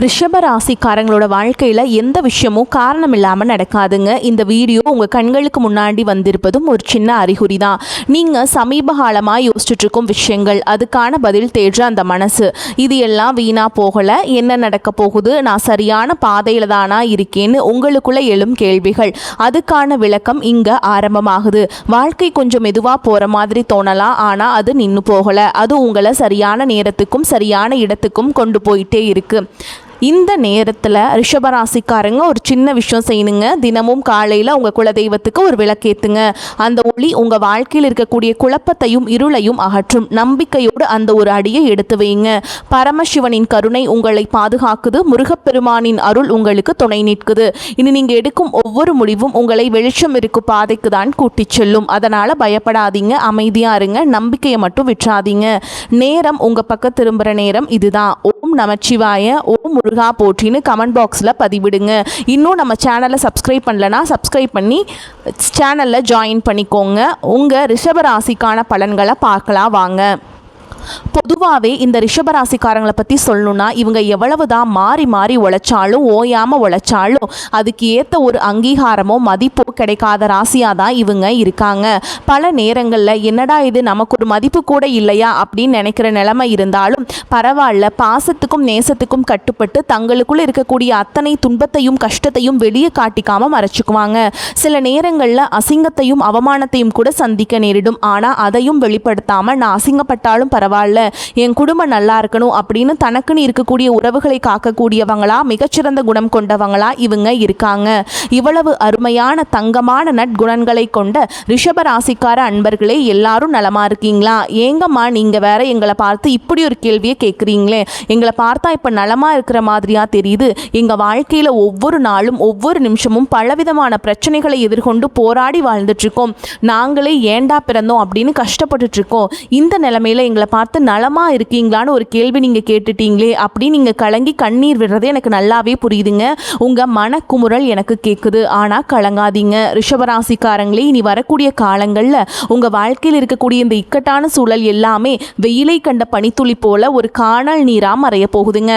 ரிஷப ராசிக்காரங்களோட வாழ்க்கையில் எந்த விஷயமும் காரணம் இல்லாமல் நடக்காதுங்க. இந்த வீடியோ உங்கள் கண்களுக்கு முன்னாடி வந்திருப்பதும் ஒரு சின்ன அறிகுறி தான். நீங்கள் சமீப காலமாக யோசிச்சுட்டு இருக்கும் விஷயங்கள், அதுக்கான பதில் தேடுற அந்த மனசு, இது எல்லாம் வீணாக போகலை. என்ன நடக்க போகுது, நான் சரியான பாதையில் தானா இருக்கேன்னு உங்களுக்குள்ளே எழும் கேள்விகள், அதுக்கான விளக்கம் இங்கே ஆரம்பமாகுது. வாழ்க்கை கொஞ்சம் மெதுவாக போகிற மாதிரி தோணலாம், ஆனால் அது நின்று போகலை. அது உங்களை சரியான நேரத்துக்கும் சரியான இடத்துக்கும் கொண்டு போயிட்டே இருக்கு. இந்த நேரத்தில் ரிஷபராசிக்காரங்க ஒரு சின்ன விஷயம் செய்யணுங்க. தினமும் காலையில் உங்கள் குலதெய்வத்துக்கு ஒரு விளக்கேற்றுங்க. அந்த ஒளி உங்கள் வாழ்க்கையில் இருக்கக்கூடிய குழப்பத்தையும் இருளையும் அகற்றும். நம்பிக்கையோடு அந்த ஒரு அடியை எடுத்து வைங்க. பரமசிவனின் கருணை உங்களை பாதுகாக்குது. முருகப்பெருமானின் அருள் உங்களுக்கு துணை நிற்குது. இனி நீங்கள் எடுக்கும் ஒவ்வொரு முடிவும் உங்களை வெளிச்சம் இருக்கும் பாதைக்கு தான் கூட்டிச் செல்லும். அதனால் பயப்படாதீங்க, அமைதியாக இருங்க, நம்பிக்கையை மட்டும் விட்டுறாதீங்க. நேரம் உங்கள் பக்கம் திரும்புகிற நேரம் இதுதான். ஓம் நமச்சிவாய, ஓம் முருகா போற்றின்னு கமெண்ட் பாக்ஸில் பதிவிடுங்க. இன்னும் நம்ம சேனலை சப்ஸ்கிரைப் பண்ணலன்னா சப்ஸ்கிரைப் பண்ணி சேனலில் ஜாயின் பண்ணிக்கோங்க. உங்கள் ரிஷபராசிக்கான பலன்களை பார்க்கலாம் வாங்க. பொதுவாகவே இந்த ரிஷபராசிக்காரங்களை பற்றி சொல்லணுன்னா, இவங்க எவ்வளவு தான் மாறி மாறி உழைச்சாலும் ஓயாமல் உழைச்சாலும் அதுக்கு ஏற்ற ஒரு அங்கீகாரமோ மதிப்போ கிடைக்காத ராசியாக தான் இவங்க இருக்காங்க. பல நேரங்களில் என்னடா இது, நமக்கு ஒரு மதிப்பு கூட இல்லையா அப்படின்னு நினைக்கிற நிலைமை இருந்தாலும் பரவாயில்ல, பாசத்துக்கும் நேசத்துக்கும் கட்டுப்பட்டு தங்களுக்குள்ளே இருக்கக்கூடிய அத்தனை துன்பத்தையும் கஷ்டத்தையும் வெளியே காட்டிக்காமல் மறைச்சிக்குவாங்க. சில நேரங்களில் அசிங்கத்தையும் அவமானத்தையும் கூட சந்திக்க நேரிடும். ஆனால் அதையும் வெளிப்படுத்தாமல் நான் அசிங்கப்பட்டாலும் பரவாயில்ல, என் குடும்பம் நல்லா இருக்கணும் அப்படின்னு தனக்குன்னு இருக்கக்கூடிய உறவுகளை காக்கக்கூடியவங்களா, மிகச்சிறந்த குணம் கொண்டவங்களா இவங்க இருக்காங்க. இவ்வளவு அருமையான தங்கமான நற்குணங்களை கொண்ட ரிஷபராசிக்கார அன்பர்களே, எல்லாரும் நலமா இருக்கீங்களா? ஏங்கம்மா நீங்க வேற எங்களை பார்த்து இப்படி ஒரு கேள்வியை கேட்குறீங்களே, எங்களை பார்த்தா இப்போ நலமா இருக்கிற மாதிரியா தெரியுது. எங்க வாழ்க்கையில ஒவ்வொரு நாளும் ஒவ்வொரு நிமிஷமும் பலவிதமான பிரச்சனைகளை எதிர்கொண்டு போராடி வாழ்ந்துட்டு இருக்கோம். நாங்களே ஏண்டா பிறந்தோம் அப்படின்னு கஷ்டப்பட்டுட்டு இருக்கோம். இந்த நிலைமையில எங்களை பார்த்து நலமாக இருக்கீங்களான்னு ஒரு கேள்வி நீங்கள் கேட்டுட்டீங்களே அப்படின்னு நீங்கள் கலங்கி கண்ணீர் விடுறது எனக்கு நல்லாவே புரியுதுங்க. உங்கள் மனக்குமுறல் எனக்கு கேட்குது. ஆனால் கலங்காதீங்க ரிஷபராசிக்காரங்களே, இனி வரக்கூடிய காலங்களில் உங்கள் வாழ்க்கையில் இருக்கக்கூடிய இந்த இக்கட்டான சூழல் எல்லாமே வெயிலை கண்ட பனித்துளி போல ஒரு காணல் நீராக மறைய போகுதுங்க.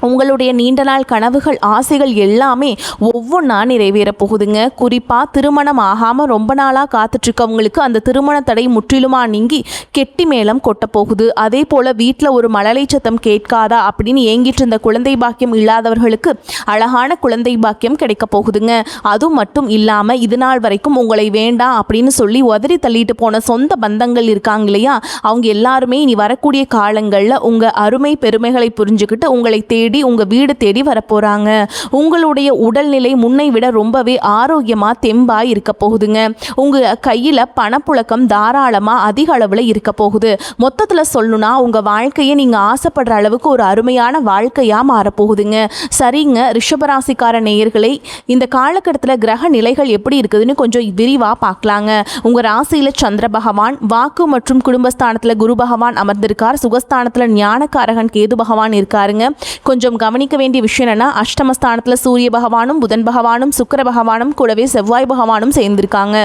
உங்களுடைய நீண்ட நாள் கனவுகள் ஆசைகள் எல்லாமே ஒவ்வொன்றா நிறைவேற போகுதுங்க. குறிப்பாக திருமணம் ஆகாமல் ரொம்ப நாளாக காத்துட்ருக்கவங்களுக்கு அந்த திருமண தடை முற்றிலுமாக நீங்கி கெட்டி மேளம் கொட்ட போகுது. அதே போல் வீட்டில் ஒரு மழலை சத்தம் கேட்காதா அப்படின்னு ஏங்கிட்டு இருந்த குழந்தை பாக்கியம் இல்லாதவர்களுக்கு அழகான குழந்தை பாக்கியம் கிடைக்க போகுதுங்க. அது மட்டும் இல்லாமல் இது நாள் வரைக்கும் உங்களை வேண்டாம் அப்படின்னு சொல்லி உதறி தள்ளிட்டு போன சொந்த பந்தங்கள் இருக்காங்க இல்லையா, அவங்க எல்லாருமே இனி வரக்கூடிய காலங்களில் உங்கள் அருமை பெருமைகளை புரிஞ்சுக்கிட்டு உங்களை தேடி உங்க வீடு தேடி வரப்போறாங்க. உங்களுடைய உடல்நிலை முன்னை விட ரொம்பவே ஆரோக்கியமா தெம்பா இருக்க போகுதுங்க. உங்க கையில பணப்புழக்கம் தாராளமா அதிக அளவுல இருக்க போகுது. மொத்தத்துல சொல்லணும்னா உங்க வாழ்க்கையை நீங்க ஆசைப்படுற அளவுக்கு ஒரு அருமையான வாழ்க்கையா மாறப்போகுதுங்க. சரிங்க ரிஷபராசிக்கார நேயர்களை, இந்த காலகட்டத்தில் கிரக நிலைகள் எப்படி இருக்குதுன்னு கொஞ்சம் விரிவா பார்க்கலாங்க. உங்க ராசியில சந்திர பகவான், வாக்கு மற்றும் குடும்பஸ்தானத்துல குரு பகவான் அமர்ந்திருக்கார். சுகஸ்தானத்துல ஞானக்காரகன் கேது பகவான் இருக்காருங்க. கொஞ்சம் கவனிக்க வேண்டிய விஷயம் என்னன்னா, அஷ்டமஸ்தானத்தில் சூரிய பகவானும் புதன் பகவானும் சுக்கிர பகவானும் கூடவே செவ்வாய் பகவானும் சேர்ந்திருக்காங்க.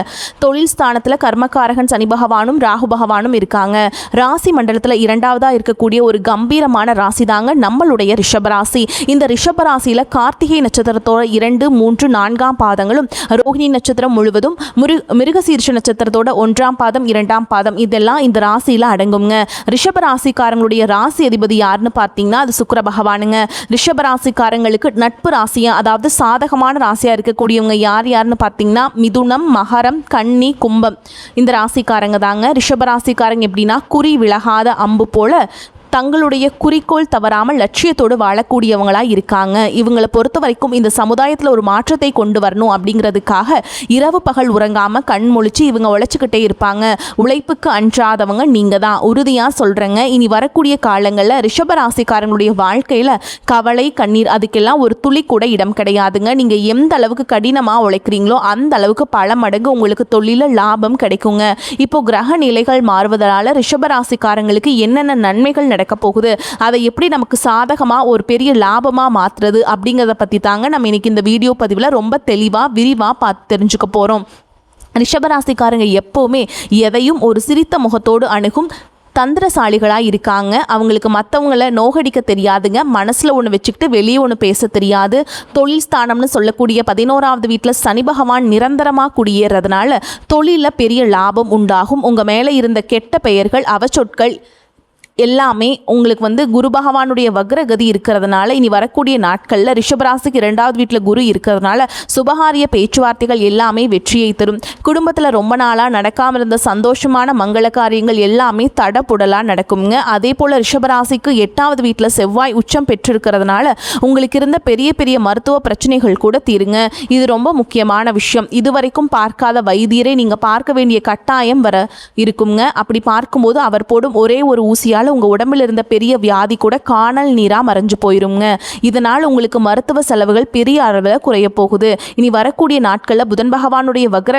தொழில் ஸ்தானத்தில் கர்மக்காரகன் சனி பகவானும் ராகு பகவானும் இருக்காங்க. ராசி மண்டலத்தில் இரண்டாவதா இருக்கக்கூடிய ஒரு கம்பீரமான ராசி தாங்க நம்மளுடைய ரிஷபராசி. இந்த ரிஷபராசியில் கார்த்திகை நட்சத்திரத்தோட 2, 3, 4ஆம் பாதங்களும், ரோஹிணி நட்சத்திரம் முழுவதும், மிருகசீர்ஷ நட்சத்திரத்தோட 1ஆம் பாதம் 2ஆம் பாதம் இதெல்லாம் இந்த ராசியில் அடங்குங்க. ரிஷபராசிக்காரங்களுடைய ராசி அதிபதி யாருன்னு பார்த்தீங்கன்னா அது சுக்கிர பகவானுங்க. ரிஷபராசிக்காரங்களுக்கு நட்பு ராசியா, அதாவது சாதகமான ராசியா இருக்கக்கூடியவங்க யார் யாருன்னு பார்த்தீங்கன்னா மிதுனம், மகரம், கன்னி, கும்பம் இந்த ராசிக்காரங்க தாங்க. ரிஷபராசிக்காரங்க எப்படின்னா குறி விலகாத அம்பு போல தங்களுடைய குறிக்கோள் தவறாமல் லட்சியத்தோடு வாழக்கூடியவங்களாக இருக்காங்க. இவங்களை பொறுத்த வரைக்கும் இந்த சமுதாயத்தில் ஒரு மாற்றத்தை கொண்டு வரணும் அப்படிங்கிறதுக்காக இரவு பகல் உறங்காமல் கண் முழிச்சு இவங்க உழைச்சிக்கிட்டே இருப்பாங்க. உழைப்புக்கு அஞ்சாதவங்க நீங்கள் தான், உறுதியாக சொல்கிறேங்க. இனி வரக்கூடிய காலங்களில் ரிஷபராசிக்காரங்களுடைய வாழ்க்கையில் கவலை கண்ணீர் அதுக்கெல்லாம் ஒரு துளி கூட இடம் கிடையாதுங்க. நீங்கள் எந்த அளவுக்கு கடினமாக உழைக்கிறீங்களோ அந்த அளவுக்கு பல மடங்கு உங்களுக்கு தொழிலில் லாபம் கிடைக்குங்க. இப்போ கிரக நிலைகள் மாறுவதால் ரிஷபராசிக்காரங்களுக்கு என்னென்ன நன்மைகள் நடக்க போகுது, அதை எப்படி நமக்கு சாதகமா ஒரு பெரிய லாபமா மாற்றுறது அப்படிங்கிறத பற்றி தாங்க நம்ம இன்னைக்கு இந்த வீடியோ பதிவில் ரொம்ப தெளிவாக விரிவாக பார்த்து தெரிஞ்சுக்க போகிறோம். ரிஷபராசிக்காரங்க எப்போவுமே எதையும் ஒரு சிரித்த முகத்தோடு அணுகும் தந்திரசாலிகளாக இருக்காங்க. அவங்களுக்கு மற்றவங்களை நோகடிக்க தெரியாதுங்க. மனசில் ஒன்று வச்சுக்கிட்டு வெளியே ஒன்று பேச தெரியாது. தொழில் ஸ்தானம்னு சொல்லக்கூடிய 11வது வீட்டில் சனி பகவான் நிரந்தரமாக குடியேறதுனால தொழிலில் பெரிய லாபம் உண்டாகும். உங்கள் மேலே இருந்த கெட்ட பெயர்கள் அவச்சொற்கள் எல்லாமே உங்களுக்கு குரு பகவானுடைய வக்ரகதி இருக்கிறதுனால இனி வரக்கூடிய நாட்களில் ரிஷபராசிக்கு 2வது வீட்டில் குரு இருக்கிறதுனால சுபகாரிய பேச்சுவார்த்தைகள் எல்லாமே வெற்றியை தரும். குடும்பத்தில் ரொம்ப நாளாக நடக்காமல் இருந்த சந்தோஷமான மங்கள காரியங்கள் எல்லாமே தடப்புடலாக நடக்குங்க. அதே போல் ரிஷபராசிக்கு 8வது வீட்டில் செவ்வாய் உச்சம் பெற்றிருக்கிறதுனால உங்களுக்கு இருந்த பெரிய பெரிய மருத்துவ பிரச்சனைகள் கூட தீருங்க. இது ரொம்ப முக்கியமான விஷயம். இதுவரைக்கும் பார்க்காத வைத்தியரை நீங்கள் பார்க்க வேண்டிய கட்டாயம் வர இருக்குங்க. அப்படி பார்க்கும்போது அவர் போடும் ஒரே ஒரு ஊசியால் உங்கள் உடம்பில் இருந்த பெரிய வியாதி கூட காணல் நீராக மறைஞ்சு போயிருங்க. இதனால் உங்களுக்கு மருத்துவ செலவுகள் பெரிய அளவில் குறைய போகுது. இனி வரக்கூடிய நாட்களில் புதன் பகவானுடைய வக்ர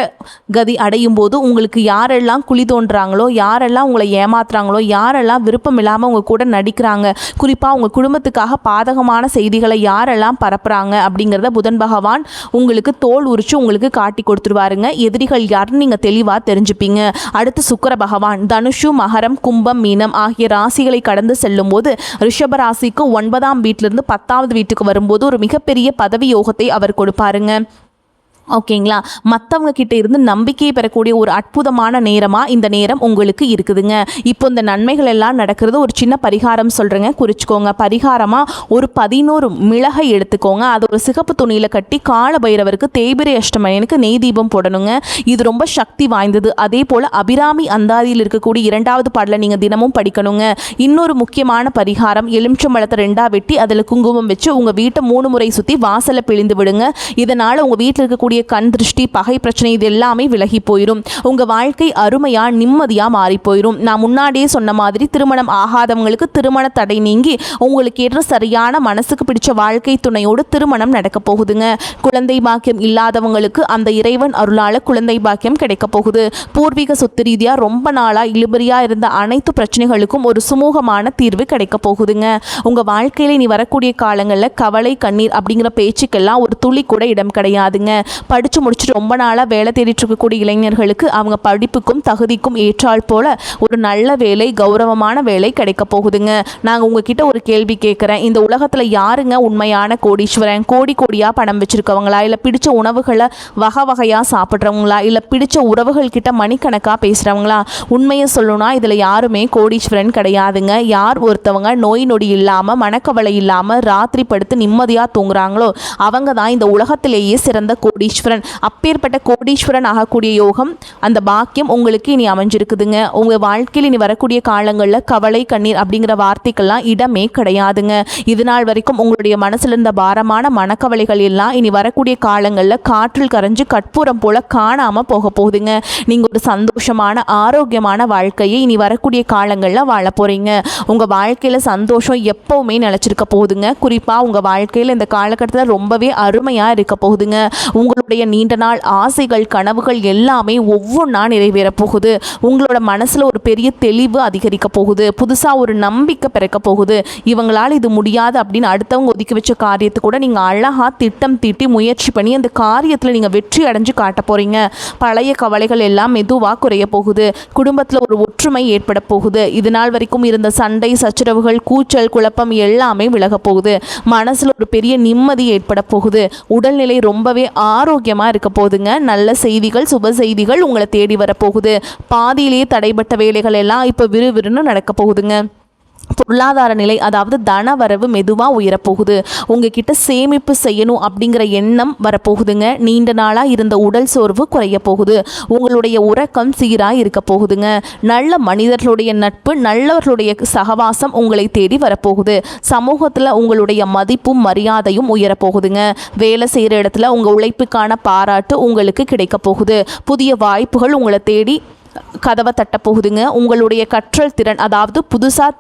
கதி அடையும் போது உங்களுக்கு யாரெல்லாம் குழி தோன்றாங்களோ, யாரெல்லாம் உங்களை ஏமாத்துறாங்களோ, யாரெல்லாம் விருப்பம் இல்லாமல் உங்கள் கூட நடிக்கிறாங்க, குறிப்பாக உங்கள் குடும்பத்துக்காக பாதகமான செய்திகளை யாரெல்லாம் பரப்புகிறாங்க அப்படிங்கிறத புதன் பகவான் உங்களுக்கு தோல் உரிச்சு உங்களுக்கு காட்டி கொடுத்துருவாருங்க. எதிரிகள் யாருன்னு நீங்கள் தெளிவாக தெரிஞ்சுப்பீங்க. அடுத்து சுக்கிர பகவான் தனுஷு, மகரம், கும்பம், மீனம் ஆகிய ராசிகளை கடந்து செல்லும் போது ரிஷப ராசிக்கு 9ஆம் வீட்டிலிருந்து 10வது வீட்டுக்கு வரும்போது ஒரு மிகப்பெரிய பதவி யோகத்தை அவர் கொடுப்பாருங்க. ஓகேங்களா? மற்றவங்க கிட்ட இருந்து நம்பிக்கையை பெறக்கூடிய ஒரு அற்புதமான நேரமாக இந்த நேரம் உங்களுக்கு இருக்குதுங்க. இப்போ இந்த நன்மைகள் எல்லாம் நடக்கிறது. ஒரு சின்ன பரிகாரம் சொல்கிறேங்க, குறிச்சிக்கோங்க. பரிகாரமாக ஒரு 11 மிளகை எடுத்துக்கோங்க. அது ஒரு சிகப்பு துணியில் கட்டி கால பைரவருக்கு தேய்பிரை அஷ்டமணியனுக்கு நெய் தீபம் போடணுங்க. இது ரொம்ப சக்தி வாய்ந்தது. அதே போல் அபிராமி அந்தாதியில் இருக்கக்கூடிய 2வது பாடலை நீங்கள் தினமும் படிக்கணுங்க. இன்னொரு முக்கியமான பரிகாரம், எலுமிச்சம்பழத்தை 2ஆக வெட்டி அதில் குங்குமம் வச்சு உங்கள் வீட்டை 3 முறை சுற்றி வாசலை பிழிந்து விடுங்க. இதனால் உங்கள் வீட்டில் இருக்கக்கூடிய கண் திருஷ்டி, பகை பிரச்சனை இது எல்லாமே விலகி போயிடும். உங்க வாழ்க்கை அருமையா நிம்மதியா மாறி போயிடும். நான் முன்னாடியே சொன்ன மாதிரி திருமணம் ஆகாதவங்களுக்கு திருமண தடை நீங்கி உங்களுக்கு ஏற்ற சரியான மனசுக்கு பிடிச்ச வாழ்க்கை துணையோடு திருமணம் நடக்க போகுதுங்க. குழந்தை பாக்கியம் இல்லாதவங்களுக்கு அந்த இறைவன் அருளால குழந்தை பாக்கியம் கிடைக்க போகுது. பூர்வீக சொத்து ரீதியா ரொம்ப நாளா இழுபறியா இருந்த அனைத்து பிரச்சனைகளுக்கும் ஒரு சுமூகமான தீர்வு கிடைக்க போகுதுங்க. உங்க வாழ்க்கையில நீ வரக்கூடிய காலங்களில் கவலை, கண்ணீர் அப்படிங்கிற பேச்சுக்கெல்லாம் ஒரு துளி கூட இடம் கிடையாதுங்க. படித்து முடிச்சுட்டு ரொம்ப நாளாக வேலை தேடிட்டு இருக்கக்கூடிய இளைஞர்களுக்கு அவங்க படிப்புக்கும் தகுதிக்கும் ஏற்றால் போல ஒரு நல்ல வேலை, கௌரவமான வேலை கிடைக்க போகுதுங்க. நாங்கள் உங்ககிட்ட ஒரு கேள்வி கேட்குறேன். இந்த உலகத்தில் யாருங்க உண்மையான கோடீஸ்வரன்? கோடி கோடியாக பணம் வச்சுருக்கவங்களா, இல்லை பிடிச்ச உணவுகளை வகை வகையாக சாப்பிட்றவங்களா, இல்லை பிடிச்ச உறவுகள் கிட்ட மணிக்கணக்காக பேசுகிறவங்களா? உண்மையை சொல்லணும்னா இதில் யாருமே கோடீஸ்வரன் கிடையாதுங்க. யார் ஒருத்தவங்க நோய் நொடி இல்லாமல், மனக்கவலை இல்லாமல், ராத்திரி படுத்து நிம்மதியாக தூங்குறாங்களோ அவங்க தான் இந்த உலகத்திலேயே சிறந்த கோடீஸ்வரன். அப்பேற்பட்ட கோடீஸ்வரன் ஆகக்கூடிய யோகம், அந்த பாக்கியம் உங்களுக்கு இனி அமைஞ்சிருக்குதுங்க. உங்கள் வாழ்க்கையில் இனி வரக்கூடிய காலங்களில் கவலை, கண்ணீர் அப்படிங்கிற வார்த்தைக்கெல்லாம் இடமே கிடையாதுங்க. இது நாள் வரைக்கும் உங்களுடைய மனசில் இருந்த பாரமான மனக்கவலைகள் எல்லாம் இனி வரக்கூடிய காலங்களில் காற்றில் கரைஞ்சு கற்பூரம் போல காணாமல் போக போகுதுங்க. நீங்கள் ஒரு சந்தோஷமான ஆரோக்கியமான வாழ்க்கையை இனி வரக்கூடிய காலங்களில் வாழ போகிறீங்க. உங்கள் வாழ்க்கையில் சந்தோஷம் எப்போவுமே நிலச்சிருக்க போகுதுங்க. குறிப்பாக உங்கள் வாழ்க்கையில் இந்த காலகட்டத்தில் ரொம்பவே அருமையாக இருக்க போகுதுங்க. உங்களுடைய நீண்ட நாள் ஆசைகள், கனவுகள் எல்லாமே ஒவ்வொன்றா நிறைவேற போகுது. உங்களோட மனசில் ஒரு பெரிய தெளிவு அதிகரிக்க போகுது. புதுசாக ஒரு நம்பிக்கை பிறக்க போகுது. இவங்களால் இது முடியாது அப்படின்னு அடுத்தவங்க ஒதுக்கி வச்ச காரியத்தை கூட நீங்கள் அழகாக திட்டம் தீட்டி முயற்சி பண்ணி அந்த காரியத்தில் நீங்கள் வெற்றி அடைஞ்சு காட்ட போகிறீங்க. பழைய கவலைகள் எல்லாம் மெதுவாக குறைய போகுது. குடும்பத்தில் ஒரு ஒற்றுமை ஏற்பட போகுது. இது நாள் வரைக்கும் இருந்த சண்டை, சச்சரவுகள், கூச்சல், குழப்பம் எல்லாமே விலக போகுது. மனசில் ஒரு பெரிய நிம்மதி ஏற்பட போகுது. உடல்நிலை ரொம்பவே ஆரோக்கியமாக இருக்க போகுதுங்க. நல்ல செய்திகள், சுப செய்திகள் உங்களை தேடி வரப்போகுது. பாதியிலேயே தடைப்பட்ட வேலைகள் எல்லாம் இப்போ விறுவிறுன்னு நடக்க போகுதுங்க. பொருளாதார நிலை, அதாவது தன வரவு மெதுவாக உயரப்போகுது. உங்ககிட்ட சேமிப்பு செய்யணும் அப்படிங்கிற எண்ணம் வரப்போகுதுங்க. நீண்ட நாளாக இருந்த உடல் சோர்வு குறைய போகுது. உங்களுடைய உறக்கம் சீராக இருக்க போகுதுங்க. நல்ல மனிதர்களுடைய நட்பு, நல்லவர்களுடைய சகவாசம் உங்களை தேடி வரப்போகுது. சமூகத்தில் உங்களுடைய மதிப்பும் மரியாதையும் உயரப்போகுதுங்க. வேலை செய்கிற இடத்துல உங்கள் உழைப்புக்கான பாராட்டு உங்களுக்கு கிடைக்க போகுது. புதிய வாய்ப்புகள் உங்களை தேடி கதவை தட்ட போகுதுங்க. உங்களுடைய கற்றல் திறன், அதாவது புதுசாக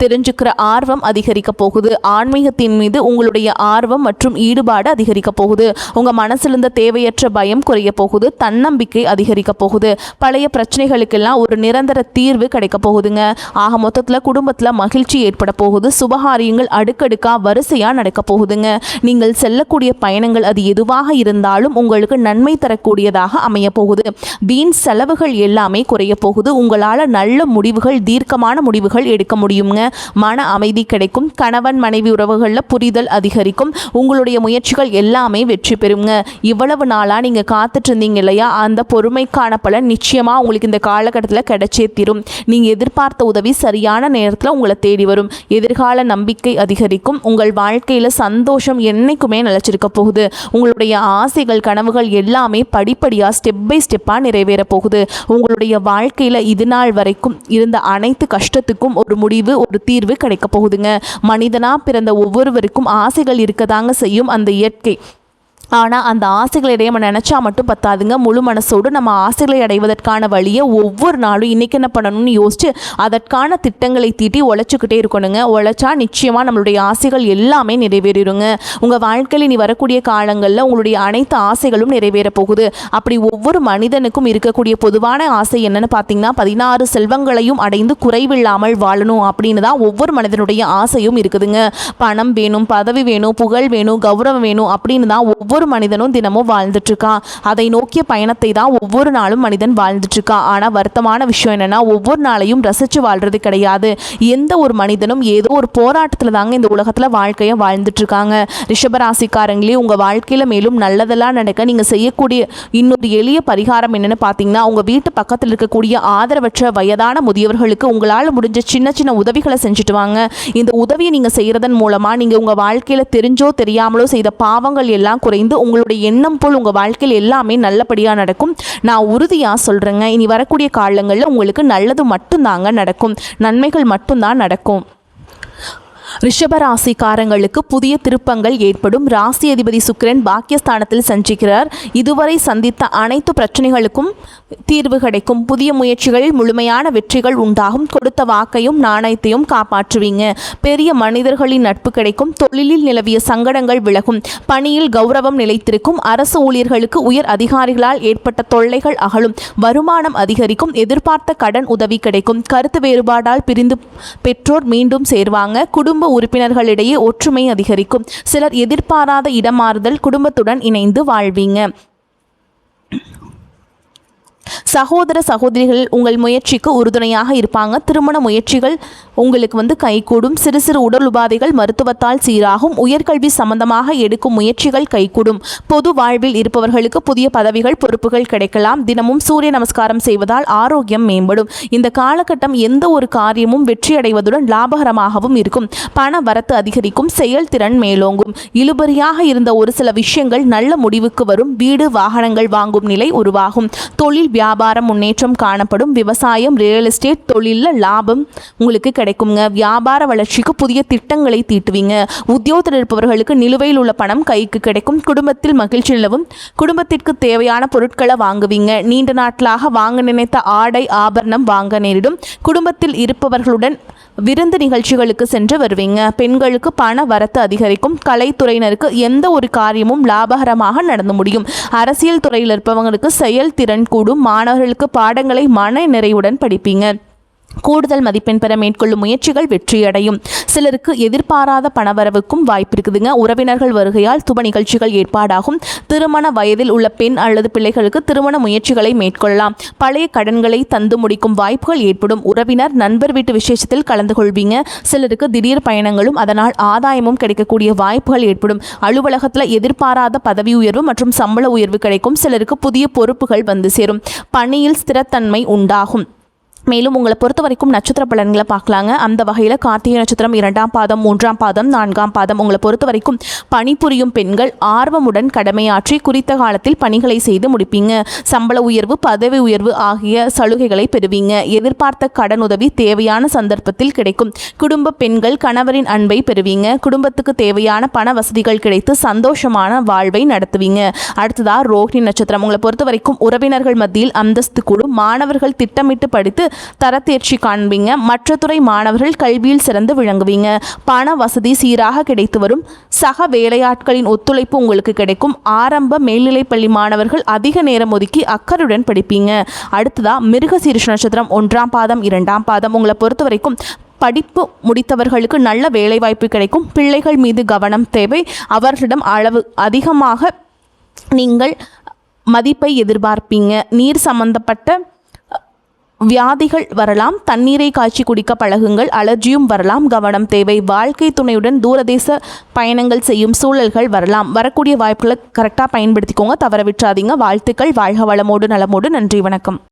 தெரிஞ்சுக்கிற ஆர்வம் அதிகரிக்க போகுது. ஆன்மீகத்தின் மீது உங்களுடைய ஆர்வம் மற்றும் ஈடுபாடு அதிகரிக்க போகுது. உங்கள் மனசில் இருந்த தேவையற்ற பயம் குறைய போகுது. தன்னம்பிக்கை அதிகரிக்க போகுது. பழைய பிரச்சனைகளுக்கெல்லாம் ஒரு நிரந்தர தீர்வு கிடைக்க போகுதுங்க. ஆக மொத்தத்தில் குடும்பத்தில் மகிழ்ச்சி ஏற்பட போகுது. சுபகாரியங்கள் அடுக்கடுக்காக வரிசையாக நடக்க போகுதுங்க. நீங்கள் செல்லக்கூடிய பயணங்கள் அது எதுவாக இருந்தாலும் உங்களுக்கு நன்மை தரக்கூடியதாக அமைய போகுது. வீண் செலவுகள் எல்லாமே குறைய போகுது. உங்களால் நல்ல முடிவுகள், தீர்க்கமான முடிவுகள் எடுக்க முடியுங்க. மன அமைதி கிடைக்கும். கணவன் மனைவி உறவுகளில் புரிதல் அதிகரிக்கும். உங்களுடைய முயற்சிகள் எல்லாமே வெற்றி பெறுங்க. இவ்வளவு நாளாக நீங்கள் காத்துட்டு இருந்தீங்க இல்லையா, அந்த பொறுமைக்கான பலன் நிச்சயமாக உங்களுக்கு இந்த காலகட்டத்தில் கிடைச்சே தீரும். நீங்கள் எதிர்பார்த்த உதவி சரியான நேரத்தில் உங்களை தேடி வரும். எதிர்கால நம்பிக்கை அதிகரிக்கும். உங்கள் வாழ்க்கையில் சந்தோஷம் என்னைக்குமே நிலச்சிருக்க போகுது. உங்களுடைய ஆசைகள், கனவுகள் எல்லாமே படிப்படியாக ஸ்டெப் பை ஸ்டெப்பாக நிறைவேற போகுது. உங்களுடைய வாழ்க்கையில் இது நாள் வரைக்கும் இருந்த அனைத்து கஷ்டத்துக்கும் ஒரு முடிவு, ஒரு தீர்வு கிடைக்க போகுதுங்க. மனிதனா பிறந்த ஒவ்வொருவருக்கும் ஆசைகள் இருக்கதாங்க செய்யும். அந்த இயற்கை. ஆனால் அந்த ஆசைகளை நம்ம நினச்சா மட்டும் பத்தாதுங்க. முழு மனசோடு நம்ம ஆசைகளை அடைவதற்கான வழியை ஒவ்வொரு நாளும் இன்றைக்கி என்ன பண்ணணும்னு யோசித்து அதற்கான திட்டங்களை தீட்டி உழைச்சிக்கிட்டே இருக்கணுங்க. உழைச்சா நிச்சயமாக நம்மளுடைய ஆசைகள் எல்லாமே நிறைவேறிடுங்க. உங்கள் வாழ்க்கையில் இனி வரக்கூடிய காலங்களில் உங்களுடைய அனைத்து ஆசைகளும் நிறைவேற போகுது. அப்படி ஒவ்வொரு மனிதனுக்கும் இருக்கக்கூடிய பொதுவான ஆசை என்னன்னு பார்த்தீங்கன்னா, 16 செல்வங்களையும் அடைந்து குறைவில்லாமல் வாழணும் அப்படின்னு தான் ஒவ்வொரு மனிதனுடைய ஆசையும் இருக்குதுங்க. பணம் வேணும், பதவி வேணும், புகழ் வேணும், கௌரவம் வேணும் அப்படின்னு தான் ஒவ்வொரு மனிதனும் தினமும் வாழ்ந்துட்டு இருக்கான். அதை நோக்கிய பயணத்தை தான் ஒவ்வொரு நாளும் மனிதன் வாழ்ந்துட்டு இருக்கான். ஆனால் வருத்தமான விஷயம் என்னன்னா, ஒவ்வொரு நாளையும் ரசிச்சு வாழ்றது கிடையாது. எந்த ஒரு மனிதனும் ஏதோ ஒரு போராட்டத்தில் தாங்க இந்த உலகத்தில் வாழ்க்கையை வாழ்ந்துட்டு இருக்காங்க. ரிஷபராசிக்காரங்களே, உங்கள் வாழ்க்கையில் மேலும் நல்லதெல்லாம் நடக்க நீங்கள் செய்யக்கூடிய இன்னொரு எளிய பரிகாரம் என்னன்னு பார்த்தீங்கன்னா, உங்கள் வீட்டு பக்கத்தில் இருக்கக்கூடிய ஆதரவற்ற வயதான முதியவர்களுக்கு உங்களால் முடிஞ்ச சின்ன சின்ன உதவிகளை செஞ்சுட்டு வாங்க. இந்த உதவியை நீங்கள் செய்கிறதன் மூலமாக நீங்கள் உங்கள் வாழ்க்கையில் தெரிஞ்சோ தெரியாமலோ செய்த பாவங்கள் எல்லாம் குறைந்து உங்களுடைய எண்ணம் போல் உங்கள் வாழ்க்கையில் எல்லாமே நல்லபடியாக நடக்கும். நான் உறுதியாக சொல்கிறேங்க, இனி வரக்கூடிய காலங்களில் உங்களுக்கு நல்லது மட்டும்தாங்க நடக்கும். நன்மைகள் மட்டும்தான் நடக்கும். ரிஷபராசிக்காரங்களுக்கு புதிய திருப்பங்கள் ஏற்படும். ராசி அதிபதி சுக்கிரன் பாக்கியஸ்தானத்தில் சஞ்சிக்கிறார். இதுவரை சந்தித்த அனைத்து பிரச்சனைகளுக்கும் தீர்வு கிடைக்கும். புதிய முயற்சிகளில் முழுமையான வெற்றிகள் உண்டாகும். கொடுத்த வாக்கையும் நாணயத்தையும் காப்பாற்றுவீங்க. பெரிய மனிதர்களின் நட்பு கிடைக்கும். தொழிலில் நிலவிய சங்கடங்கள் விலகும். பணியில் கௌரவம் நிலைத்திருக்கும். அரசு ஊழியர்களுக்கு உயர் அதிகாரிகளால் ஏற்பட்ட தொல்லைகள் அகலும். வருமானம் அதிகரிக்கும். எதிர்பார்த்த கடன் உதவி கிடைக்கும். கருத்து வேறுபாடால் பிரிந்து பெற்றோர் மீண்டும் சேர்வாங்க. குடும்ப உறுப்பினர்களிடையே ஒற்றுமை அதிகரிக்கும். சிலர் எதிர்பாராத இடமாறுதல், குடும்பத்துடன் இணைந்து வாழ்வீங்க. சகோதர சகோதரிகள் உங்கள் முயற்சிக்கு உறுதுணையாக இருப்பாங்க. திருமண முயற்சிகள் உங்களுக்கு கைகூடும். சிறு சிறு உடல் உபாதைகள் மருத்துவத்தால் சீராகும். உயர்கல்வி சம்பந்தமாக எடுக்கும் முயற்சிகள் கைகூடும். பொது வாழ்வில் இருப்பவர்களுக்கு புதிய பதவிகள், பொறுப்புகள் கிடைக்கலாம். தினமும் சூரிய நமஸ்காரம் செய்வதால் ஆரோக்கியம் மேம்படும். இந்த காலகட்டம் எந்த ஒரு காரியமும் வெற்றியடைவதுடன் லாபகரமாகவும் இருக்கும். பண வரத்து அதிகரிக்கும். செயல்திறன் மேலோங்கும். இழுபறியாக இருந்த ஒரு சில விஷயங்கள் நல்ல முடிவுக்கு வரும். வீடு, வாகனங்கள் வாங்கும் நிலை உருவாகும். தொழில் வியாபாரம் முன்னேற்றம் காணப்படும். விவசாயம், ரியல் எஸ்டேட் தொழிலில் லாபம் உங்களுக்கு கிடைக்குங்க. வியாபார வளர்ச்சிக்கு புதிய திட்டங்களை தீட்டுவீங்க. உத்தியோகத்தில் இருப்பவர்களுக்கு நிலுவையில் உள்ள பணம் கைக்கு கிடைக்கும். குடும்பத்தில் மகிழ்ச்சி நிலவும். குடும்பத்திற்கு தேவையான பொருட்களை வாங்குவீங்க. நீண்ட நாட்களாக வாங்க நினைத்த ஆடை, ஆபரணம் வாங்க நேரிடும். குடும்பத்தில் இருப்பவர்களுடன் விருந்து நிகழ்ச்சிகளுக்கு சென்று வருவீங்க. பெண்களுக்கு பண வரத்து அதிகரிக்கும். கலைத்துறையினருக்கு எந்த ஒரு காரியமும் லாபகரமாக நடந்து முடியும். அரசியல் துறையில் இருப்பவங்களுக்கு செயல்திறன் கூடும். மாணவர்களுக்கு பாடங்களை மன நிறைவுடன் படிப்பீங்க. கூடுதல் மதிப்பெண் பெற மேற்கொள்ளும் முயற்சிகள் வெற்றியடையும். சிலருக்கு எதிர்பாராத பணவரவுக்கும் வாய்ப்பு இருக்குதுங்க. உறவினர்கள் வருகையால் சுப நிகழ்ச்சிகள் ஏற்பாடாகும். திருமண வயதில் உள்ள பெண் அல்லது பிள்ளைகளுக்கு திருமண முயற்சிகளை மேற்கொள்ளலாம். பழைய கடன்களை தந்து முடிக்கும் வாய்ப்புகள் ஏற்படும். உறவினர், நண்பர் வீட்டு விசேஷத்தில் கலந்து கொள்வீங்க. சிலருக்கு திடீர் பயணங்களும் அதனால் ஆதாயமும் கிடைக்கக்கூடிய வாய்ப்புகள் ஏற்படும். அலுவலகத்தில் எதிர்பாராத பதவி உயர்வு மற்றும் சம்பள உயர்வு கிடைக்கும். சிலருக்கு புதிய பொறுப்புகள் வந்து சேரும். பணியில் ஸ்திரத்தன்மை உண்டாகும். மேலும் உங்களை பொறுத்த வரைக்கும் நட்சத்திர பலன்களை பார்க்கலாங்க. அந்த வகையில் கார்த்திகை நட்சத்திரம் 2ஆம் பாதம், 3ஆம் பாதம், 4ஆம் பாதம் உங்களை பொறுத்த வரைக்கும் பணிபுரியும் பெண்கள் ஆர்வமுடன் கடமையாற்றி குறித்த காலத்தில் பணிகளை செய்து முடிப்பீங்க. சம்பள உயர்வு, பதவி உயர்வு ஆகிய சலுகைகளை பெறுவீங்க. எதிர்பார்த்த கடன் உதவி தேவையான சந்தர்ப்பத்தில் கிடைக்கும். குடும்ப பெண்கள் கணவரின் அன்பை பெறுவீங்க. குடும்பத்துக்கு தேவையான பண வசதிகள் கிடைத்து சந்தோஷமான வாழ்வை நடத்துவீங்க. அடுத்ததாக ரோஹிணி நட்சத்திரம் உங்களை பொறுத்த வரைக்கும் உறவினர்கள் மத்தியில் அந்தஸ்து கூடும். மாணவர்கள் திட்டமிட்டு படித்து தரத்தேர்ச்சி காண்பீங்க. மற்ற துறை மாணவர்கள் கல்வியில் சிறந்து விளங்குவீங்க. பண வசதி சீராக கிடைத்து வரும். சக வேலையாட்களின் ஒத்துழைப்பு உங்களுக்கு கிடைக்கும். ஆரம்ப மேல்நிலைப்பள்ளி மாணவர்கள் அதிக நேரம் ஒதுக்கி அக்கறையுடன் படிப்பீங்க. அடுத்ததா மிருகசீரிஷ நட்சத்திரம் 1ஆம் பாதம் 2ஆம் பாதம். உங்களை பொறுத்த வரைக்கும் படிப்பு முடித்தவர்களுக்கு நல்ல வேலைவாய்ப்பு கிடைக்கும். பிள்ளைகள் மீது கவனம் தேவை. அவர்களிடம் அதிகமாக நீங்கள் மதிப்பை எதிர்பார்ப்பீங்க. நீர் சம்பந்தப்பட்ட வியாதிகள் வரலாம். தண்ணீரை காய்ச்சி குடிக்க பழகுங்கள். அலர்ஜியும் வரலாம், கவனம் தேவை. வாழ்க்கை துணையுடன் தூரதேச பயணங்கள் செய்யும் சூழல்கள் வரலாம். வரக்கூடிய வாய்ப்புகளை கரெக்டாக பயன்படுத்திக்கோங்க, தவற விட்டுறாதீங்க. வாழ்த்துக்கள். வாழ்க வளமோடு நலமோடு. நன்றி, வணக்கம்.